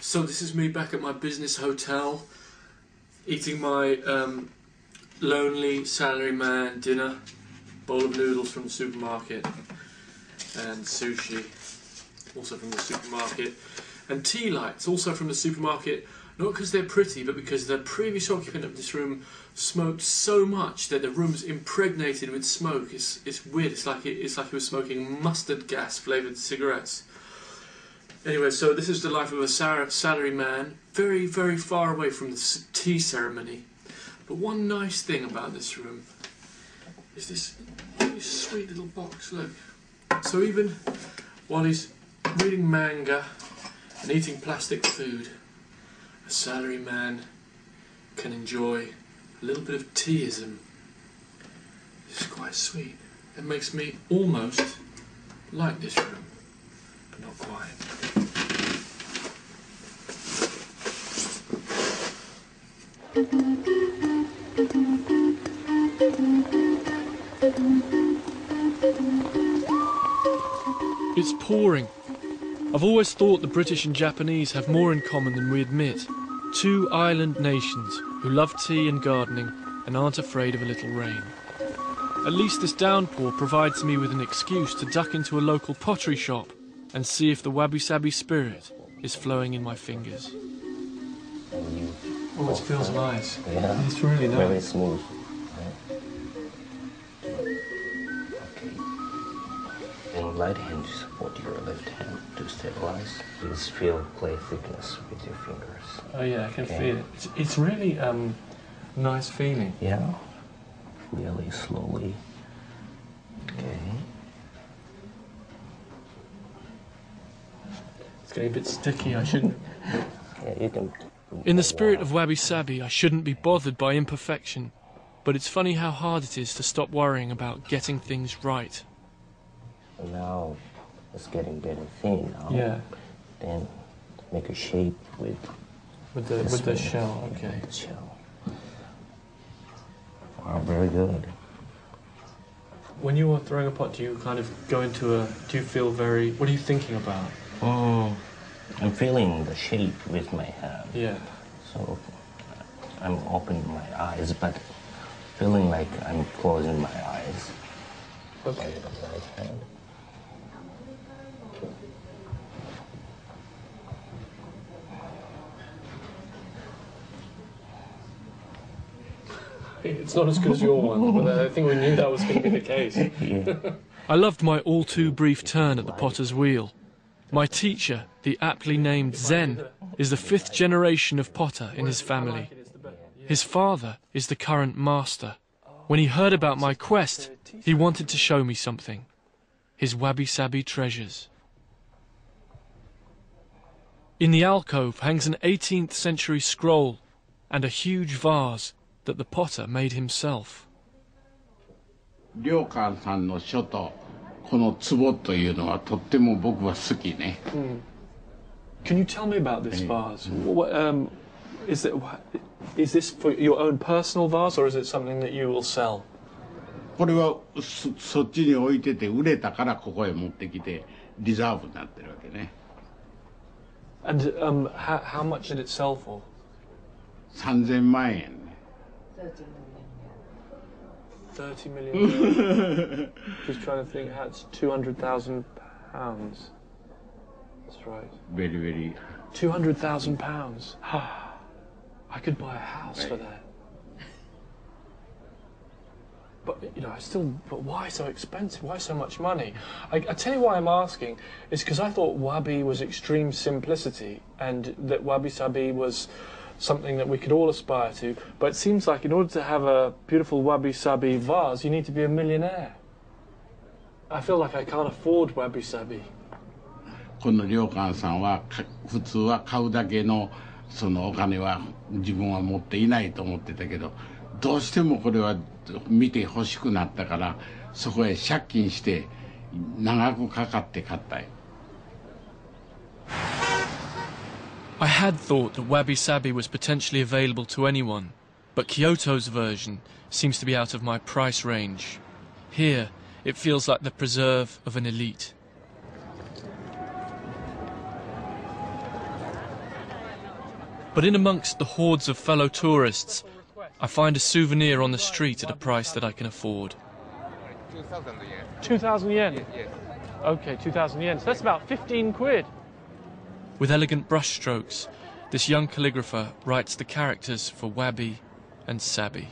So this is me back at my business hotel, eating my lonely salaryman dinner, bowl of noodles from the supermarket, and sushi, also from the supermarket, and tea lights, also from the supermarket, not because they're pretty, but because the previous occupant of this room smoked so much that the room's impregnated with smoke. It's weird, it's like he was smoking mustard gas flavoured cigarettes. Anyway, so this is the life of a salary man, very, very far away from the tea ceremony. But one nice thing about this room is this sweet little box, look. So even while he's reading manga and eating plastic food, a salary man can enjoy a little bit of teaism. This is quite sweet. It makes me almost like this room, but not quite. It's pouring. I've always thought the British and Japanese have more in common than we admit. Two island nations who love tea and gardening and aren't afraid of a little rain. At least this downpour provides me with an excuse to duck into a local pottery shop and see if the Wabi Sabi spirit is flowing in my fingers. Oh, it feels nice. Yeah. It's really nice. Very smooth. And right hand to support your left hand to stabilize. Please feel play thickness with your fingers. Oh yeah, I can feel it. It's really nice feeling. Yeah. Really slowly. Okay. It's getting a bit sticky, I shouldn't. Yeah, you can. In the spirit of Wabi Sabi, I shouldn't be bothered by imperfection. But it's funny how hard it is to stop worrying about getting things right. Now it's getting very thin now. Yeah. Then make a shape with the shell, okay. With the shell. Wow, very good. When you are throwing a pot, do you kind of go into do you feel very, what are you thinking about? I'm feeling the shape with my hand. Yeah. So I'm opening my eyes, but feeling like I'm closing my eyes. Okay. With the right hand. It's not as good as your one, but I think we knew that was going to be the case. Yeah. I loved my all too brief turn at the potter's wheel. My teacher, the aptly named Zen, is the 5th generation of potter in his family. His father is the current master. When he heard about my quest, he wanted to show me something. His Wabi Sabi treasures. In the alcove hangs an 18th century scroll and a huge vase that the potter made himself. Ryokan-sanの書とこの壺というのはとっても僕は好きね。Can you tell me about this vase? Is this for your own personal vase, or is it something that you will sell? これはそっちに置いてて売れたからここへ持ってきてリザーブになってるわけね。And how much did it sell for? 3000万円。30 million. Just trying to think how it's £200,000. That's right. Very, very. £200,000. I could buy a house for that. But you know, but why so expensive? Why so much money? I tell you why I'm asking. It's because I thought Wabi was extreme simplicity, and that Wabi Sabi was something that we could all aspire to, but it seems like in order to have a beautiful Wabi Sabi vase, you need to be a millionaire. I feel like I can't afford Wabi Sabi. この良寛さんは普通は買うだけのそのお金は自分は持っていないと思ってたけど、どうしてもこれは見て欲しくなったからそこへ借金して長くかかって買ったよ。I had thought that Wabi Sabi was potentially available to anyone, but Kyoto's version seems to be out of my price range. Here, it feels like the preserve of an elite. But in amongst the hordes of fellow tourists, I find a souvenir on the street at a price that I can afford. 2,000 yen. 2,000 yen? Yes. Okay, 2,000 yen. So that's about 15 quid. With elegant brushstrokes, this young calligrapher writes the characters for Wabi and Sabi.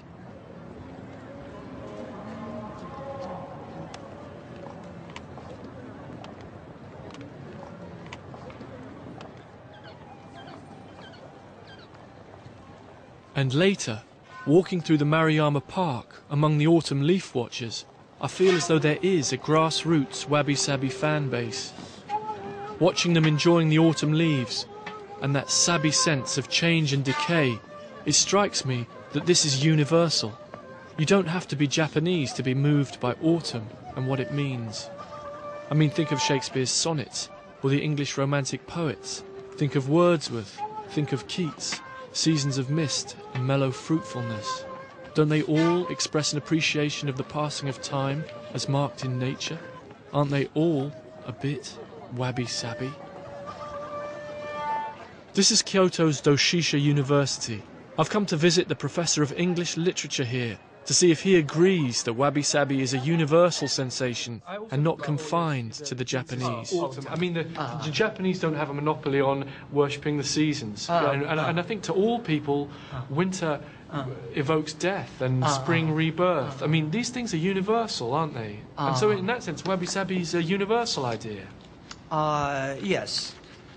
And later, walking through the Maruyama Park among the autumn leaf watchers, I feel as though there is a grassroots Wabi Sabi fan base. Watching them enjoying the autumn leaves and that Sabi sense of change and decay, it strikes me that this is universal. You don't have to be Japanese to be moved by autumn and what it means. I mean, think of Shakespeare's sonnets or the English romantic poets. Think of Wordsworth, think of Keats. Seasons of mist and mellow fruitfulness. Don't they all express an appreciation of the passing of time as marked in nature? Aren't they all a bit Wabi Sabi? This is Kyoto's Doshisha University. I've come to visit the professor of English literature here to see if he agrees that Wabi Sabi is a universal sensation and not confined to the Japanese. I mean, the Japanese don't have a monopoly on worshipping the seasons. And I think to all people, winter evokes death and spring rebirth. I mean, these things are universal, aren't they? And so in that sense, Wabi Sabi is a universal idea. Yes.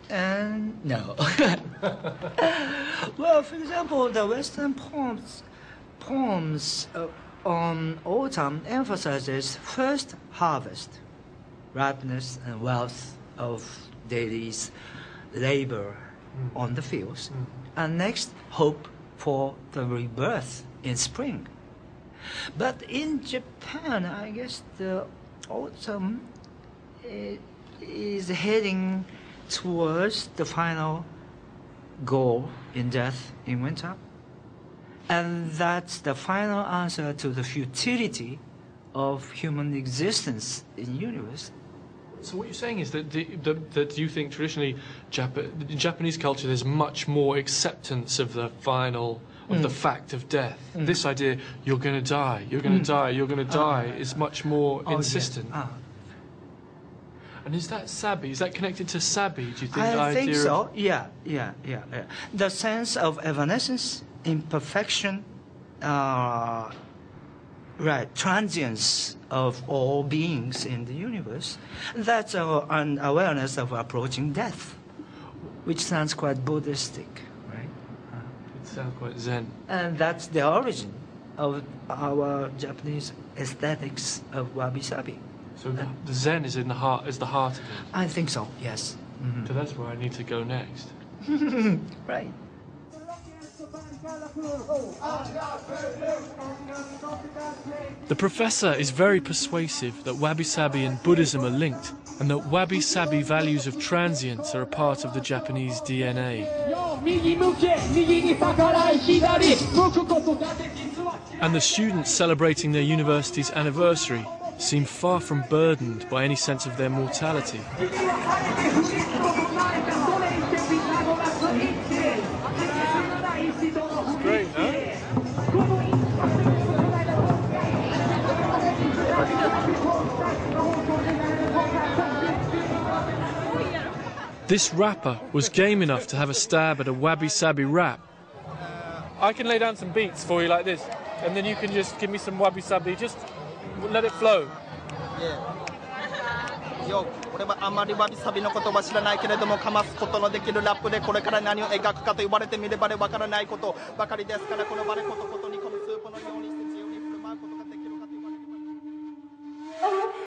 And no. Well, for example, the Western poems on autumn emphasizes first harvest, ripeness and wealth of daily labor on the fields, and next hope for the rebirth in spring. But in Japan, I guess the autumn is heading towards the final goal in death in winter. And that's the final answer to the futility of human existence in the universe. So what you're saying is that that you think traditionally in Japanese culture there's much more acceptance of the final, of the fact of death. This idea, you're going to die, you're going to die, you're going to die, is much more insistent. Yes. And is that Sabi? Is that connected to Sabi, do you think? I think so, yeah. The sense of evanescence, imperfection, transience of all beings in the universe. That's an awareness of approaching death, which sounds quite Buddhistic, right? It sounds quite Zen. And that's the origin of our Japanese aesthetics of Wabi Sabi. So the Zen is in the heart, is the heart of it. I think so, yes. Mm-hmm. So that's where I need to go next. Right. The professor is very persuasive that Wabi Sabi and Buddhism are linked, and that Wabi Sabi values of transience are a part of the Japanese DNA. And the students celebrating their university's anniversary seem far from burdened by any sense of their mortality. Great, huh? This rapper was game enough to have a stab at a Wabi Sabi rap. I can lay down some beats for you like this, and then you can just give me some Wabi Sabi, just let it flow. Yo, 俺はあまりわびさびのことは知らないけれどもかますことのできるラップでこれから何を描くかと言われてみればわからないことばかりですからこのバレことに